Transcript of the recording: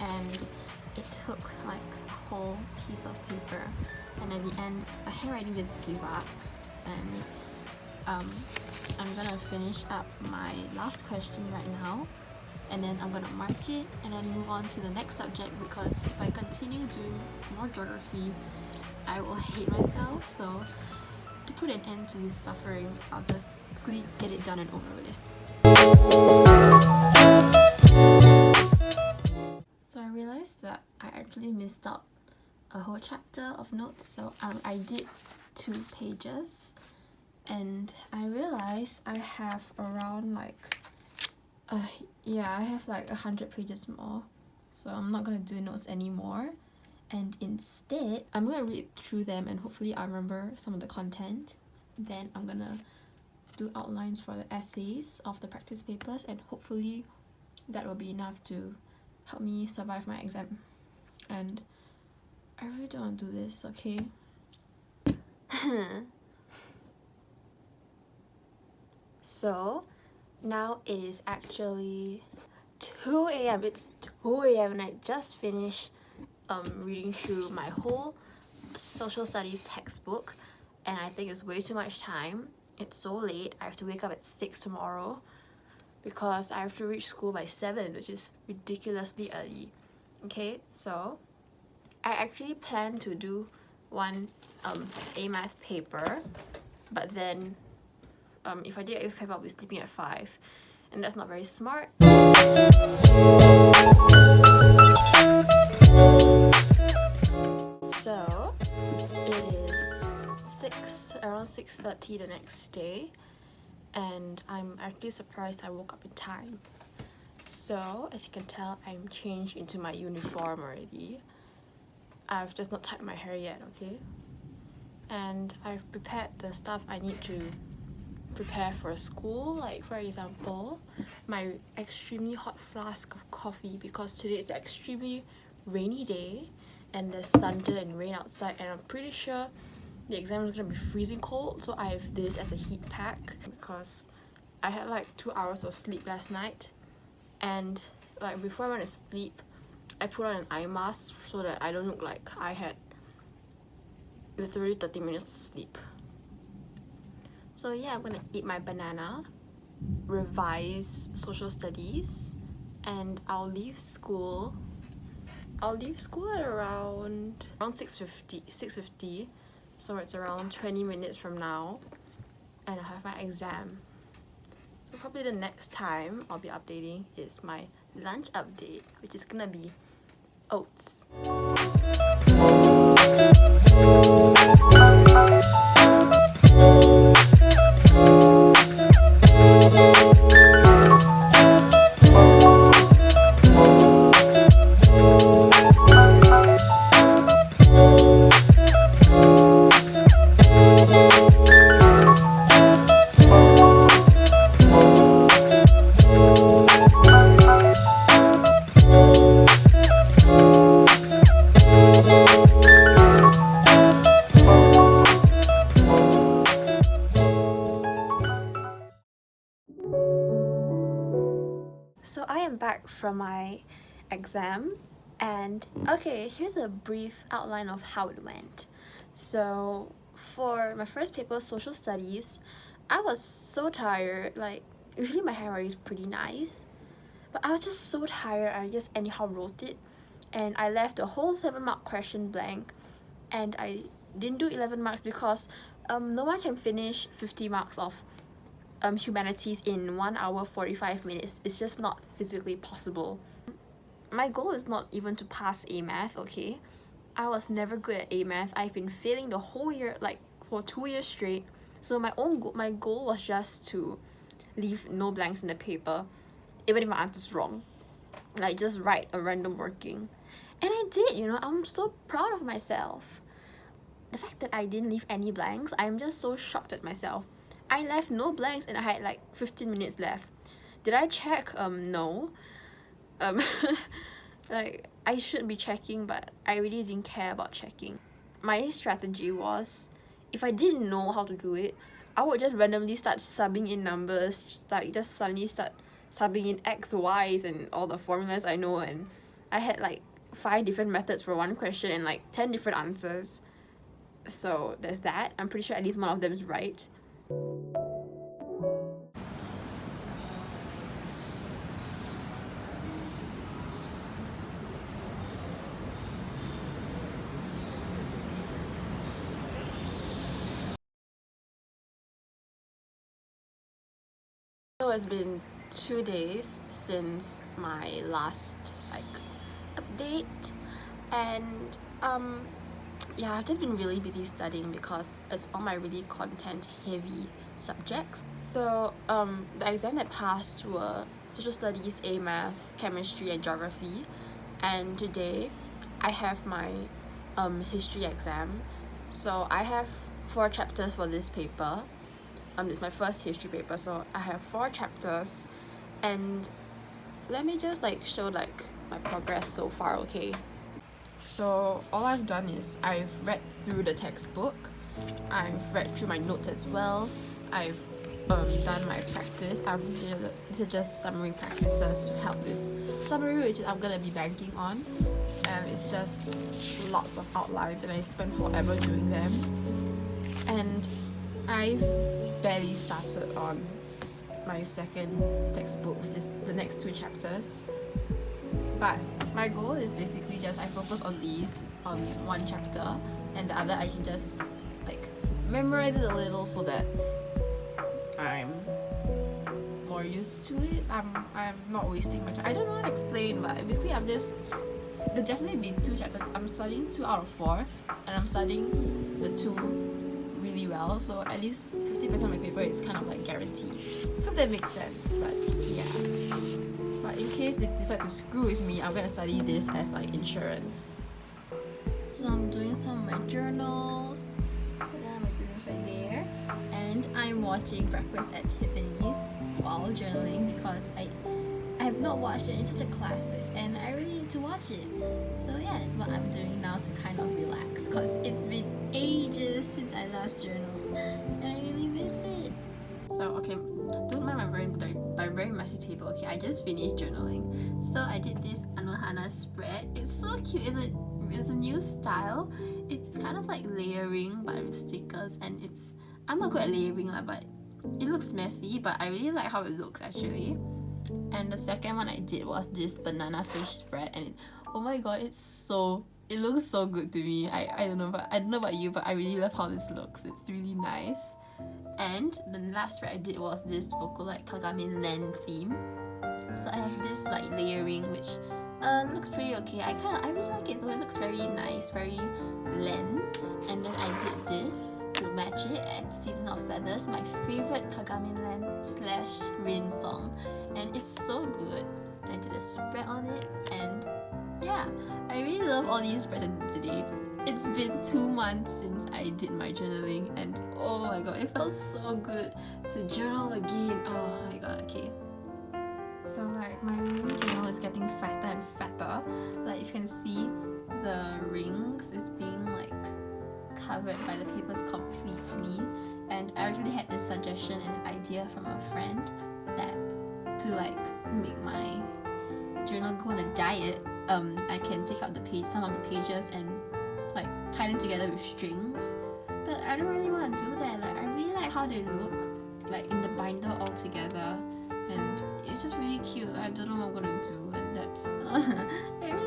and it took like a whole piece of paper, and at the end my handwriting just gave up, and I'm gonna finish up my last question right now, and then I'm gonna mark it and then move on to the next subject, because if I continue doing more geography I will hate myself. So to put an end to this suffering, I'll just quickly get it done and over with. So I realized that I actually missed out a whole chapter of notes, so I did 2 pages, and I realized I have around like I have like 100 pages more, so I'm not gonna do notes anymore, and instead I'm gonna read through them and hopefully I'll remember some of the content. Then I'm gonna do outlines for the essays of the practice papers, and hopefully that will be enough to help me survive my exam. And I really don't want to do this, okay? So now it is actually 2 a.m. It's 2 a.m. and I just finished reading through my whole social studies textbook, and I think it's way too much time. It's so late. I have to wake up at 6 tomorrow because I have to reach school by 7, which is ridiculously early. Okay, so I actually plan to do one A math paper, but then if I did A paper I'll be sleeping at 5, and that's not very smart. So it is around 6:30 the next day, and I'm actually surprised I woke up in time. So as you can tell, I'm changed into my uniform already. I've just not tied my hair yet, okay? And I've prepared the stuff I need to prepare for school, like for example my extremely hot flask of coffee, because today is an extremely rainy day and there's thunder and rain outside, and I'm pretty sure the exam is gonna be freezing cold. So I have this as a heat pack because I had like 2 hours of sleep last night, and like before I went to sleep I put on an eye mask so that I don't look like I had literally 30 minutes of sleep. So yeah, I'm gonna eat my banana, revise social studies, and I'll leave school at around 6:50, so it's around 20 minutes from now, and I'll have my exam. So probably the next time I'll be updating is my lunch update, which is gonna be oats. So I am back from my exam, and okay, here's a brief outline of how it went. So for my first paper, social studies, I was so tired. Like usually my handwriting is pretty nice, but I was just so tired I just anyhow wrote it, and I left the whole 7-mark question blank, and I didn't do 11 marks because no one can finish 50 marks of humanities in 1 hour 45 minutes. It's just not physically possible. My goal is not even to pass A math, okay? I was never good at A math. I've been failing the whole year, like for 2 years straight. So my goal was just to leave no blanks in the paper, even if my answer's wrong. Like just write a random working. And I did, you know, I'm so proud of myself. The fact that I didn't leave any blanks, I'm just so shocked at myself. I left no blanks and I had like 15 minutes left. Did I check? No. Like I should be checking, but I really didn't care about checking. My strategy was, if I didn't know how to do it, I would just randomly start subbing in numbers, like just suddenly start subbing in x, y's and all the formulas I know, and I had like 5 different methods for one question and like 10 different answers. So there's that. I'm pretty sure at least one of them is right. So it's been 2 days since my last like update, and yeah, I've just been really busy studying because it's all my really content heavy subjects. So the exam that passed were social studies, A math, chemistry and geography, and today I have my history exam. So I have 4 chapters for this paper. It's my first history paper, so I have 4 chapters, and let me just like show like my progress so far, okay? So all I've done is I've read through the textbook, I've read through my notes as well, I've done my practice. These are just summary practices to help with summary, which I'm gonna be banking on, and it's just lots of outlines and I spent forever doing them, and I've barely started on my second textbook, which is the next 2 chapters. But my goal is basically just I focus on these on one chapter, and the other I can just like memorize it a little so that I'm more used to it. I'm not wasting my time. I don't know how to explain, but basically there'll definitely be 2 chapters. I'm studying 2 out of 4, and I'm studying the 2 really well, so at least 50% of my paper is kind of like guaranteed. Hope that makes sense, but yeah. But in case they decide to screw with me, I'm gonna study this as like insurance. So I'm doing some of my journals. My journals right there. And I'm watching Breakfast at Tiffany's while journaling because I have not watched it. It's such a classic and I really need to watch it. So yeah, that's what I'm doing now to kind of relax because it's been ages since I last journaled and I really miss it. So okay, don't mind my very messy table, okay? I just finished journaling. So I did this Anohana spread. It's so cute. It's a new style. It's kind of like layering but with stickers, and I'm not good at layering but it looks messy, but I really like how it looks actually. And the second one I did was this banana fish spread, and oh my god, it looks so good to me. I don't know about you, but I really love how this looks. It's really nice. And the last spread I did was this Vokolite Kagami Land theme. So I have this like layering which looks pretty okay. I really like it though. It looks very nice, very Len. And then I did this to match it, and Season of Feathers, my favorite Kagami Land / Rin song, and it's so good. I did a spread on it, and yeah, I really love all these spreads I did today. It's been 2 months since I did my journaling, and oh my god, it felt so good to journal again. Oh my god, okay. So like my mini journal is getting fatter and fatter. Like you can see the rings is being like covered by the papers completely, and I actually had this suggestion and idea from a friend that to like make my journal go on a diet, I can take out some of the pages and like tie them together with strings, but I don't really want to do that. Like I really like how they look like in the binder all together, and it's just really cute. I don't know what I'm gonna do, and that's I really